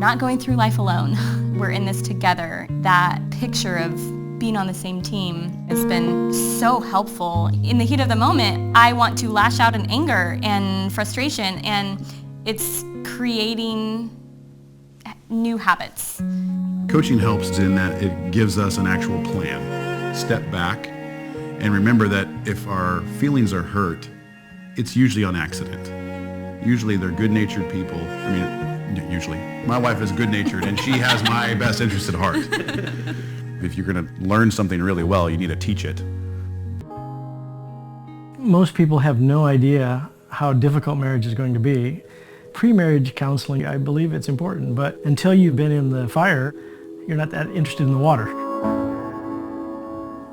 not going through life alone. We're in this together. That picture of being on the same team has been so helpful. In the heat of the moment, I want to lash out in anger and frustration, and it's creating new habits. Coaching helps in that it gives us an actual plan. Step back and remember that if our feelings are hurt, it's usually on accident. Usually they're good-natured people. Usually. My wife is good-natured and she has my best interest at heart. If you're going to learn something really well, you need to teach it. Most people have no idea how difficult marriage is going to be. Pre-marriage counseling, I believe it's important, but until you've been in the fire, you're not that interested in the water.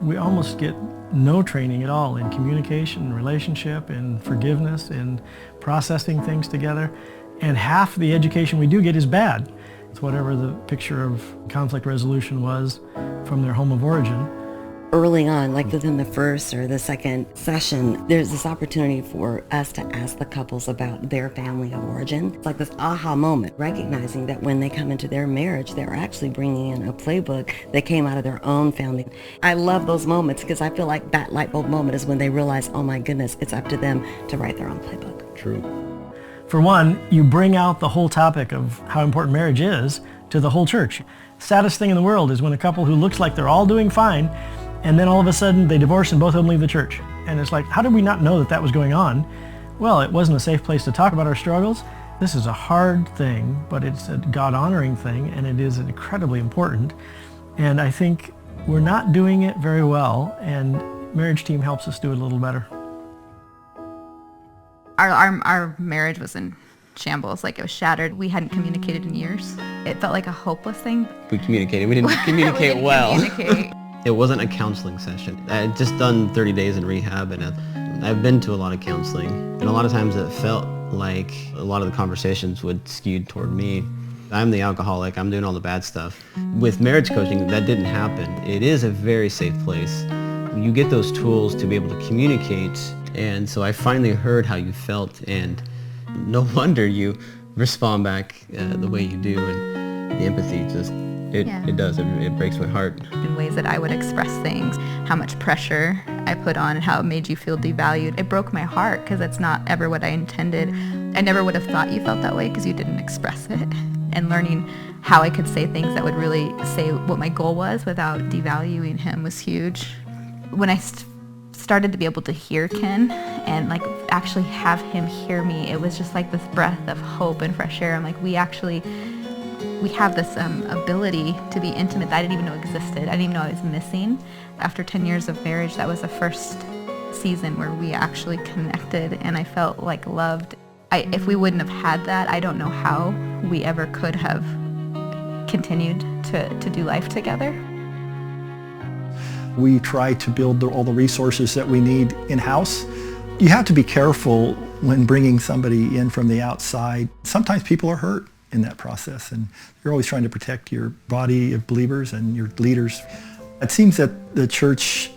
We almost get no training at all in communication, relationship, and forgiveness, and processing things together. And half the education we do get is bad. It's whatever the picture of conflict resolution was from their home of origin. Early on, like within the first or the second session, there's this opportunity for us to ask the couples about their family of origin. It's like this aha moment, recognizing that when they come into their marriage, they're actually bringing in a playbook that came out of their own family. I love those moments because I feel like that light bulb moment is when they realize, oh my goodness, it's up to them to write their own playbook. True. For one, you bring out the whole topic of how important marriage is to the whole church. Saddest thing in the world is when a couple who looks like they're all doing fine, and then all of a sudden they divorce and both of them leave the church. And it's like, how did we not know that that was going on? Well, it wasn't a safe place to talk about our struggles. This is a hard thing, but it's a God-honoring thing, and it is incredibly important. And I think we're not doing it very well, and Marriage Team helps us do it a little better. Our marriage was in shambles, like it was shattered. We hadn't communicated in years. It felt like a hopeless thing. We communicated. We didn't communicate well. Communicate. It wasn't a counseling session. I had just done 30 days in rehab, and I've been to a lot of counseling. And a lot of times it felt like a lot of the conversations would skew toward me. I'm the alcoholic. I'm doing all the bad stuff. With marriage coaching, that didn't happen. It is a very safe place. You get those tools to be able to communicate. And so I finally heard how you felt, and no wonder you respond back the way you do, and the empathy just, it does, it breaks my heart. In ways that I would express things, how much pressure I put on and how it made you feel devalued. It broke my heart because that's not ever what I intended. I never would have thought you felt that way because you didn't express it. And learning how I could say things that would really say what my goal was without devaluing him was huge. When I started to be able to hear Ken and like actually have him hear me, it was just like this breath of hope and fresh air. I'm like, we have this ability to be intimate that I didn't even know existed. I didn't even know I was missing. After 10 years of marriage, that was the first season where we actually connected and I felt like loved. If we wouldn't have had that, I don't know how we ever could have continued to do life together. We try to build all the resources that we need in-house. You have to be careful when bringing somebody in from the outside. Sometimes people are hurt in that process, and you're always trying to protect your body of believers and your leaders. It seems that the church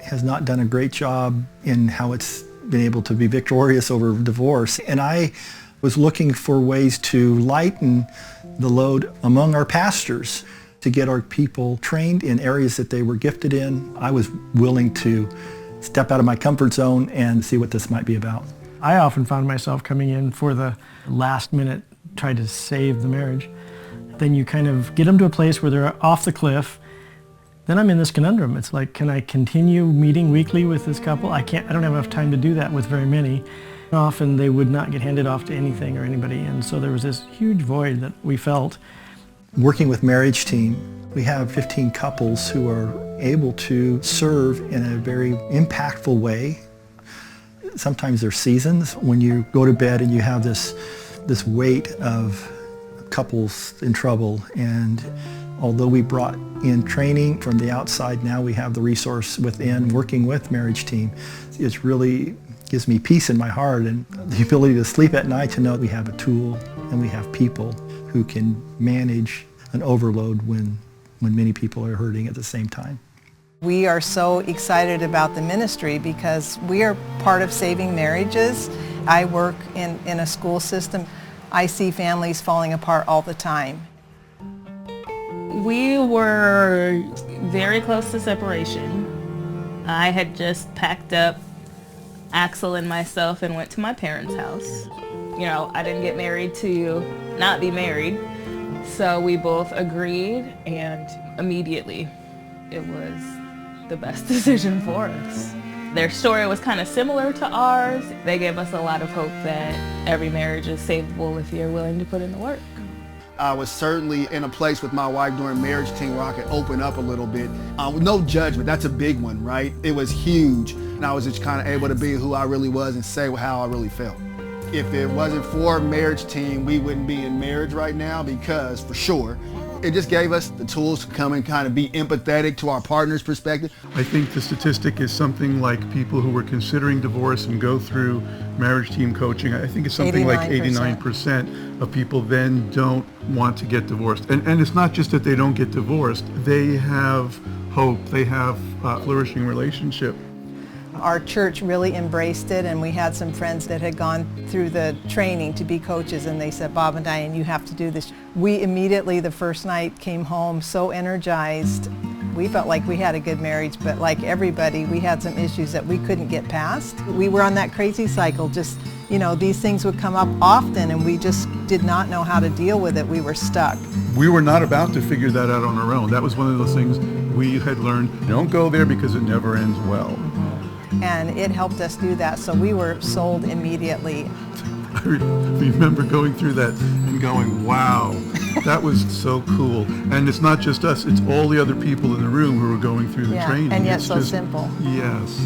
has not done a great job in how it's been able to be victorious over divorce, and I was looking for ways to lighten the load among our pastors, to get our people trained in areas that they were gifted in. I was willing to step out of my comfort zone and see what this might be about. I often found myself coming in for the last minute, try to save the marriage. Then you kind of get them to a place where they're off the cliff. Then I'm in this conundrum. It's like, can I continue meeting weekly with this couple? I don't have enough time to do that with very many. Often they would not get handed off to anything or anybody, and so there was this huge void that we felt. Working with Marriage Team, we have 15 couples who are able to serve in a very impactful way. Sometimes there's seasons when you go to bed and you have this weight of couples in trouble, and although we brought in training from the outside, now we have the resource within working with Marriage Team. It really gives me peace in my heart and the ability to sleep at night to know we have a tool and we have people who can manage an overload when many people are hurting at the same time. We are so excited about the ministry because we are part of saving marriages. I work in a school system. I see families falling apart all the time. We were very close to separation. I had just packed up Axel and myself and went to my parents' house. You know, I didn't get married to not be married. So we both agreed, and immediately it was the best decision for us. Their story was kind of similar to ours. They gave us a lot of hope that every marriage is savable if you're willing to put in the work. I was certainly in a place with my wife during MarriageTeam where I could open up a little bit. With no judgment, that's a big one, right? It was huge. And I was just kind of able to be who I really was and say how I really felt. If it wasn't for MarriageTeam, we wouldn't be in marriage right now because, for sure, it just gave us the tools to come and kind of be empathetic to our partner's perspective. I think the statistic is something like people who were considering divorce and go through MarriageTeam coaching. I think it's something 89%. Like 89% of people then don't want to get divorced. And it's not just that they don't get divorced. They have hope. They have a flourishing relationship. Our church really embraced it, and we had some friends that had gone through the training to be coaches, and they said, Bob and Diane, you have to do this. We immediately, the first night, came home so energized. We felt like we had a good marriage, but like everybody, we had some issues that we couldn't get past. We were on that crazy cycle, just, you know, these things would come up often, and we just did not know how to deal with it. We were stuck. We were not about to figure that out on our own. That was one of those things we had learned. Don't go there because it never ends well. And it helped us do that, so we were sold immediately. I remember going through that and going, wow, that was so cool. And it's not just us, it's all the other people in the room who were going through the training. And yet it's so just, simple. Yes.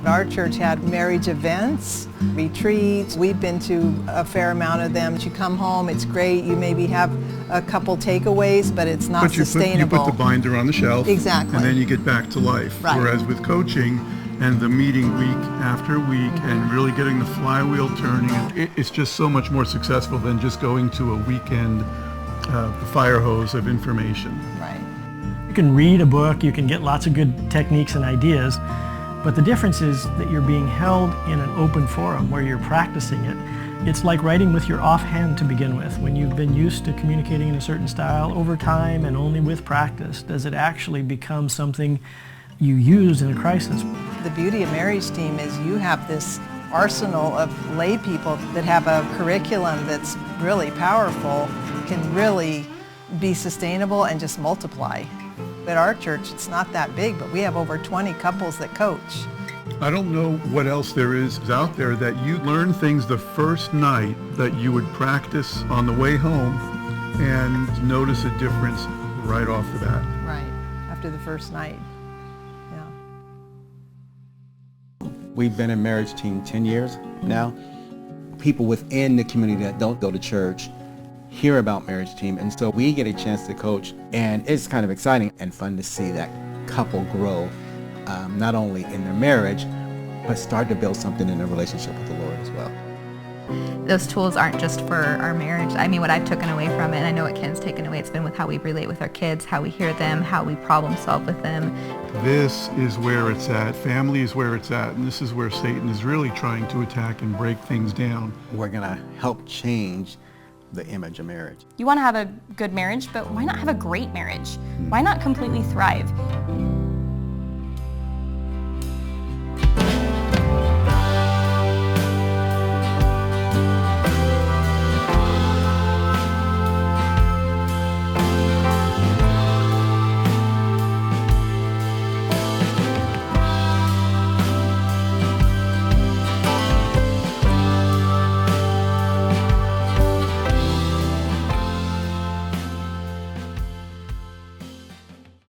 Our church had marriage events, retreats. We've been to a fair amount of them. You come home, it's great. You maybe have a couple takeaways, but it's not sustainable. You put the binder on the shelf. Exactly. And then you get back to life. Right. Whereas with coaching, and the meeting week after week and really getting the flywheel turning, it's just so much more successful than just going to a weekend fire hose of information. Right. You can read a book, you can get lots of good techniques and ideas, but the difference is that you're being held in an open forum where you're practicing it. It's like writing with your offhand to begin with. When you've been used to communicating in a certain style over time and only with practice, does it actually become something you use in a crisis? The beauty of MarriageTeam is you have this arsenal of lay people that have a curriculum that's really powerful, can really be sustainable and just multiply. At our church, it's not that big, but we have over 20 couples that coach. I don't know what else there is out there that you learn things the first night that you would practice on the way home and notice a difference right off the bat. Right, after the first night. We've been in MarriageTeam 10 years now. People within the community that don't go to church hear about MarriageTeam, and so we get a chance to coach, and it's kind of exciting and fun to see that couple grow, not only in their marriage, but start to build something in their relationship with the Lord as well. Those tools aren't just for our marriage. I mean, what I've taken away from it, and I know what Ken's taken away, it's been with how we relate with our kids, how we hear them, how we problem solve with them. This is where it's at. Family is where it's at, and this is where Satan is really trying to attack and break things down. We're going to help change the image of marriage. You want to have a good marriage, but why not have a great marriage? Why not completely thrive?